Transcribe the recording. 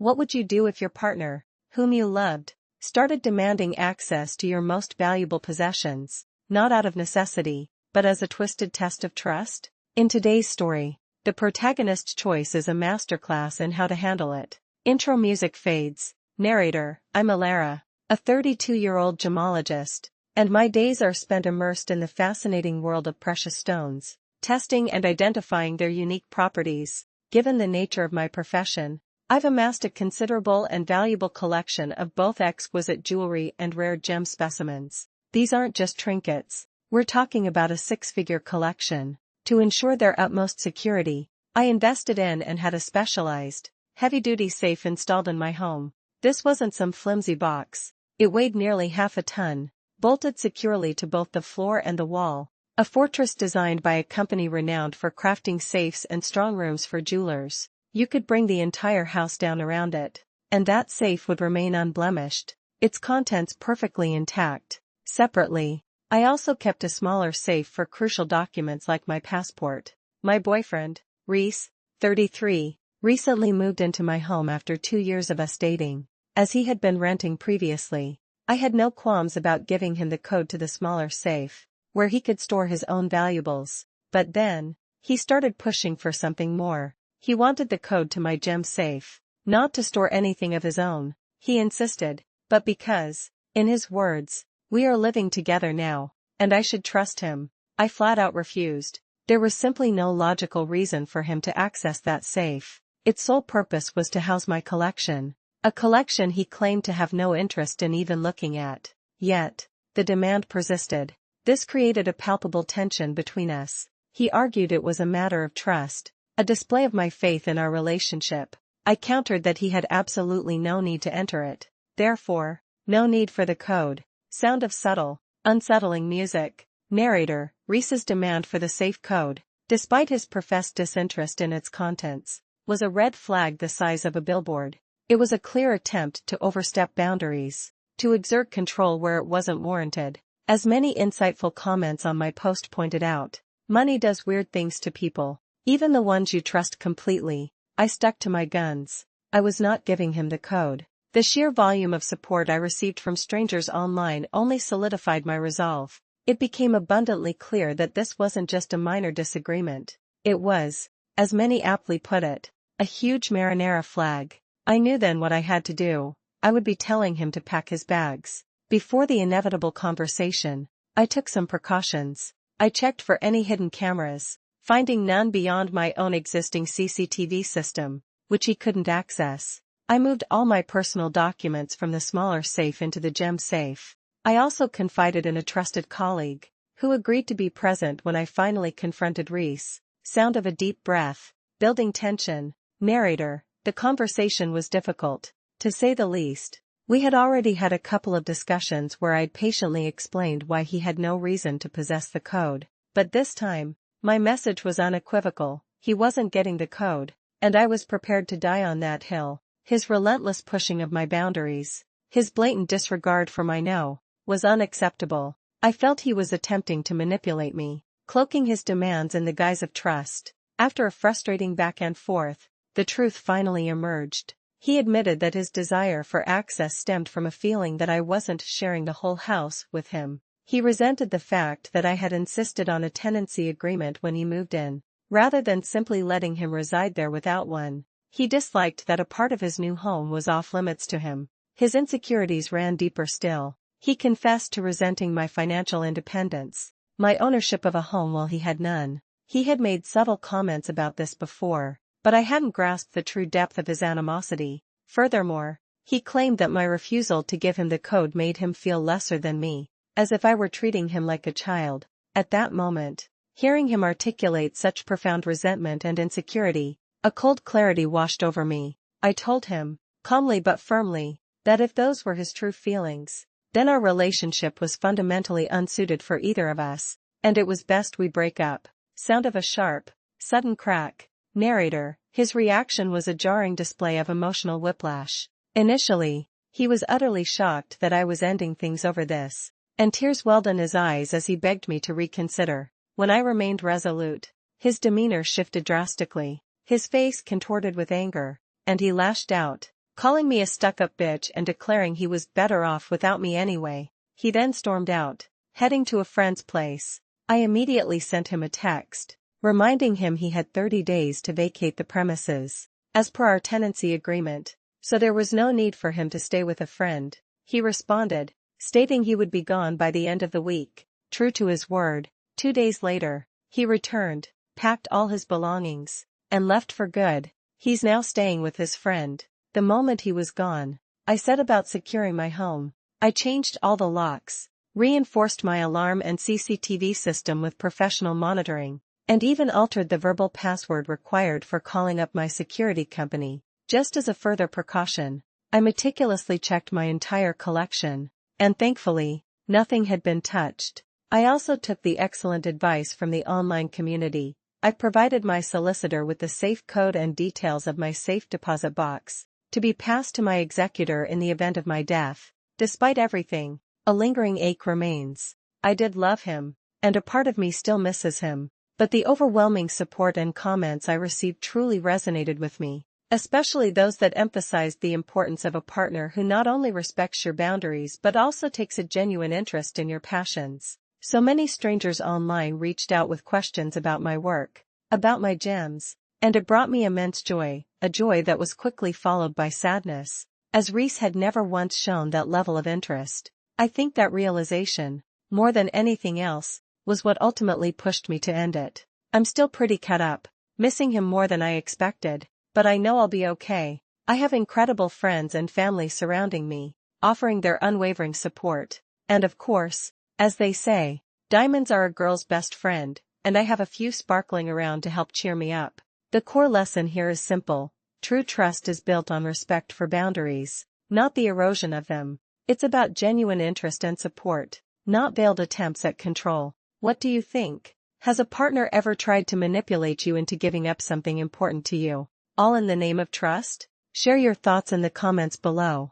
What would you do if your partner, whom you loved, started demanding access to your most valuable possessions, not out of necessity, but as a twisted test of trust? In today's story, the protagonist's choice is a masterclass in how to handle it. Intro music fades. Narrator: I'm Alara, a 32-year-old gemologist, and my days are spent immersed in the fascinating world of precious stones, testing and identifying their unique properties. Given the nature of my profession, I've amassed a considerable and valuable collection of both exquisite jewelry and rare gem specimens. These aren't just trinkets, we're talking about a six-figure collection. To ensure their utmost security, I invested in and had a specialized, heavy-duty safe installed in my home. This wasn't some flimsy box. It weighed nearly half a ton, bolted securely to both the floor and the wall. A fortress designed by a company renowned for crafting safes and strong rooms for jewelers. You could bring the entire house down around it, and that safe would remain unblemished, its contents perfectly intact. Separately, I also kept a smaller safe for crucial documents like my passport. My boyfriend, Reese, 33, recently moved into my home after 2 years of us dating. As he had been renting previously, I had no qualms about giving him the code to the smaller safe, where he could store his own valuables. But then, he started pushing for something more. He wanted the code to my gem safe, not to store anything of his own, he insisted, but because, in his words, we are living together now, and I should trust him. I flat out refused. There was simply no logical reason for him to access that safe. Its sole purpose was to house my collection, a collection he claimed to have no interest in even looking at. Yet, the demand persisted. This created a palpable tension between us. He argued it was a matter of trust, a display of my faith in our relationship. I countered that he had absolutely no need to enter it. Therefore, no need for the code. Sound of subtle, unsettling music. Narrator: Reese's demand for the safe code, despite his professed disinterest in its contents, was a red flag the size of a billboard. It was a clear attempt to overstep boundaries, to exert control where it wasn't warranted. As many insightful comments on my post pointed out, money does weird things to people, even the ones you trust completely. I stuck to my guns. I was not giving him the code. The sheer volume of support I received from strangers online only solidified my resolve. It became abundantly clear that this wasn't just a minor disagreement. It was, as many aptly put it, a huge marinara flag. I knew then what I had to do. I would be telling him to pack his bags. Before the inevitable conversation, I took some precautions. I checked for any hidden cameras, finding none beyond my own existing CCTV system, which he couldn't access. I moved all my personal documents from the smaller safe into the gem safe. I also confided in a trusted colleague, who agreed to be present when I finally confronted Reese. Sound of a deep breath, building tension. Narrator: The conversation was difficult, to say the least. We had already had a couple of discussions where I'd patiently explained why he had no reason to possess the code. But this time, my message was unequivocal. He wasn't getting the code, and I was prepared to die on that hill. His relentless pushing of my boundaries, his blatant disregard for my no, was unacceptable. I felt he was attempting to manipulate me, cloaking his demands in the guise of trust. After a frustrating back and forth, the truth finally emerged. He admitted that his desire for access stemmed from a feeling that I wasn't sharing the whole house with him. He resented the fact that I had insisted on a tenancy agreement when he moved in, rather than simply letting him reside there without one. He disliked that a part of his new home was off-limits to him. His insecurities ran deeper still. He confessed to resenting my financial independence, my ownership of a home while he had none. He had made subtle comments about this before, but I hadn't grasped the true depth of his animosity. Furthermore, he claimed that my refusal to give him the code made him feel lesser than me, as if I were treating him like a child. At that moment, hearing him articulate such profound resentment and insecurity, a cold clarity washed over me. I told him, calmly but firmly, that if those were his true feelings, then our relationship was fundamentally unsuited for either of us, and it was best we break up. Sound of a sharp, sudden crack. Narrator: His reaction was a jarring display of emotional whiplash. Initially, he was utterly shocked that I was ending things over this, and tears welled in his eyes as he begged me to reconsider. When I remained resolute, his demeanor shifted drastically. His face contorted with anger, and he lashed out, calling me a stuck-up bitch and declaring he was better off without me anyway. He then stormed out, heading to a friend's place. I immediately sent him a text, reminding him he had 30 days to vacate the premises, as per our tenancy agreement, so there was no need for him to stay with a friend. He responded, stating he would be gone by the end of the week. True to his word, 2 days later, he returned, packed all his belongings, and left for good. He's now staying with his friend. The moment he was gone, I set about securing my home. I changed all the locks, reinforced my alarm and CCTV system with professional monitoring, and even altered the verbal password required for calling up my security company. Just as a further precaution, I meticulously checked my entire collection, and thankfully, nothing had been touched. I also took the excellent advice from the online community. I provided my solicitor with the safe code and details of my safe deposit box, to be passed to my executor in the event of my death. Despite everything, a lingering ache remains. I did love him, and a part of me still misses him, but the overwhelming support and comments I received truly resonated with me, especially those that emphasized the importance of a partner who not only respects your boundaries but also takes a genuine interest in your passions. So many strangers online reached out with questions about my work, about my gems, and it brought me immense joy, a joy that was quickly followed by sadness, as Reese had never once shown that level of interest. I think that realization, more than anything else, was what ultimately pushed me to end it. I'm still pretty cut up, missing him more than I expected, but I know I'll be okay. I have incredible friends and family surrounding me, offering their unwavering support, and of course, as they say, diamonds are a girl's best friend, and I have a few sparkling around to help cheer me up. The core lesson here is simple. True trust is built on respect for boundaries, not the erosion of them. It's about genuine interest and support, not veiled attempts at control. What do you think? Has a partner ever tried to manipulate you into giving up something important to you, all in the name of trust? Share your thoughts in the comments below.